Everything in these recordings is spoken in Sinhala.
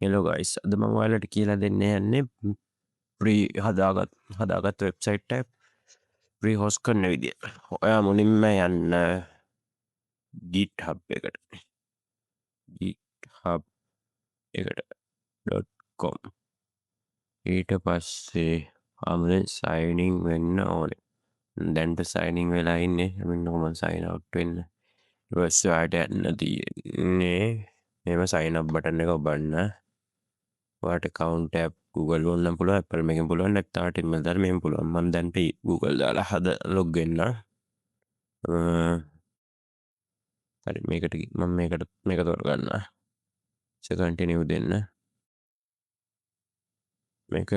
හෙලෝ ගයිස් අද මම ඔයාලට කියලා දෙන්න යන්නේ ප්‍රී හදාගත් වෙබ්සයිට් එක ප්‍රී හොස් කරන විදිය. ඔයා මුලින්ම යන්න GitHub එකට GitHub .com ඊට පස්සේ ආමුවෙන් sign in වෙන්න ඕනේ. දැන්ට sign in වෙලා ඉන්නේ. මම sign out වෙන්න. ඊට පස්සේ ඔයාලට යන්න තියෙන්නේ මේව sign up බටන් එක ඔබන්න. ඔයාට account app Google ඕනනම් පුළුවන් Apple මේකෙන් පුළුවන් නැත්නම් email දාලා මේකෙන් පුළුවන් මම දැන් Google දාලා log වෙන්න හරි මම මේක තෝරගන්න continue දෙන්න මේක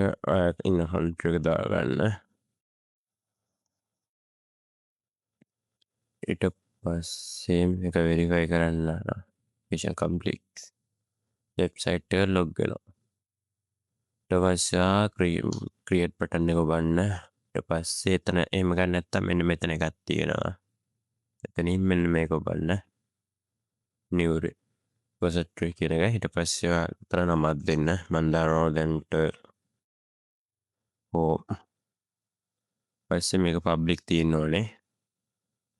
ඉන්න hunter එක දාගන්න ඊට පස්සේ මේක verify කරන්න mission complete website එක log වෙනවා ඊට පස්සේ create button එක ඔබන්න ඊට පස්සේ එතන එහෙම ගන්න නැත්නම් මෙන්න මෙතන එකක් තියෙනවා එතනින් මෙන්න මේක ඔබන්න new repository කියන එක ඊට පස්සේ අතන නමක් දෙන්න මම දානවා දැන්ට පස්සේ මේක public තියෙන්න ඕනේ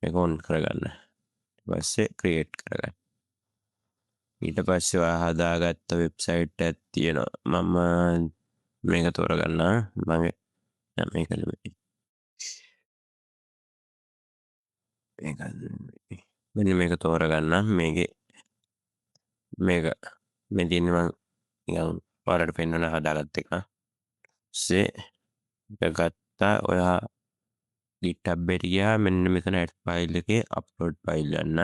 මේක on කරගන්න ඊට පස්සේ create කරගන්න ඊට පස්සේ ඔයා හදාගත්ත වෙබ්සයිට් එකක් තියෙනවා මම මේක තෝරගන්න මේක නෙමෙයි මෙන්න මේක තෝරගන්න මේකේ මේක මේ තියෙන්නේ මම නිකන් ඔයාලට පෙන්වන්න හදාගත්ත එක සේ ගත්තා ඔයා GitHub එකට ගියා මෙන්න මෙතන add file එකේ upload file යන්න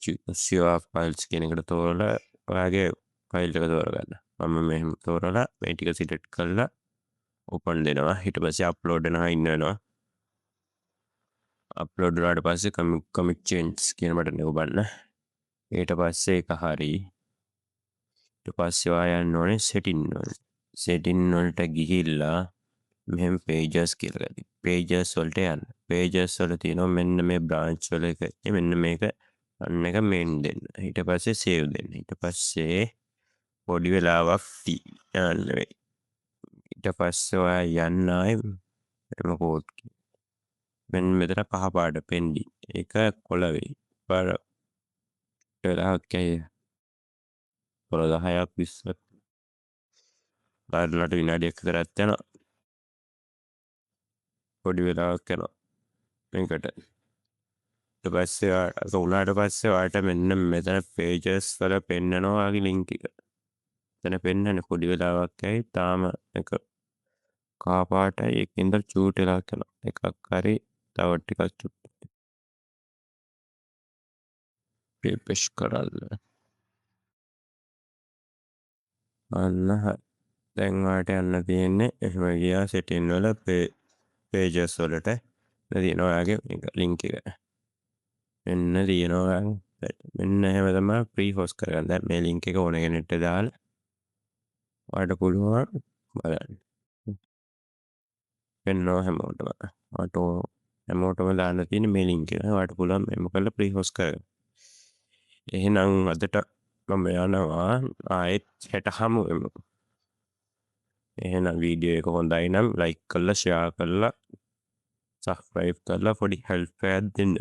choose your files කියන එකට තෝරලා ඔයාගේ file එක තෝරගන්න මම මෙහෙම තෝරලා මේ ටික select කරලා open දෙනවා ඊට පස්සේ upload වෙනවා ඉන්න වෙනවා upload වුණාට පස්සේ commit change කියන බටන් එක ඔබන්න ඊට පස්සේ ඒක හරි ඊට පස්සේ ඔයා යන්න ඕනේ setting වලට ගිහිල්ලා මෙහෙම pages කියලා ගන්න. pages වලට යන්න. pages වල තියෙනවා මෙන්න මේ branch වල එක මෙන්න මේක අන්න එක main දෙන්න. ඊට පස්සේ save දෙන්න. ඊට පස්සේ පොඩි වෙලාවක් යන්න වෙයි. ඊට පස්සේ ඔයා යන්න ආයේ එම code මෙන්න මෙතන කහ පාට pending. ඒක කොළ වෙයි. බර වෙලාවක් ඇයි කොළ 10ක් 20ක් බාරලට විනාඩියක් විතරක් යනවා. පොඩි වෙලාවක් යනවා මේකට ඊට පස්සේ උනාට පස්සේ ඔයාලට මෙන්න මෙතන pages වල පෙන්නනවා වගේ link එක. එතන පෙන්නන්නේ පොඩි වෙලාවක් ඇයි තාම එක කහ පාටයි ඒකින්ද චූට් වෙලා යනවා. එකක් හරි තව ටිකක් චුට්ට refresh කරන්න. අන්න දැන් ඔයාලට යන්න තියෙන්නේ එහෙම ගියා setting වල pages වලට තියෙනවා ඔයාගේ link එක. මෙන්න තියෙනවා මෙන්න එහෙම තමයි ප්‍රී හොස් කරගන්න. දැන් මේ link එක ඕන කෙනෙක්ට දාලා ඔයාලට පුළුවන් බලන්න. වෙනවා හැමෝටම. හැමෝටම දාන්න තියෙන මේ link එක. ඔයාලට පුළුවන් මේක කරලා ප්‍රී හොස් කරගන්න. එහෙනම් අදට මම යනවා ආයෙත් හෙට හමු වෙමු. එහෙනම් වීඩියෝ එක හොඳයි නම් like කරලා share කරලා subscribe කරලා පොඩි help එකක් දෙන්න.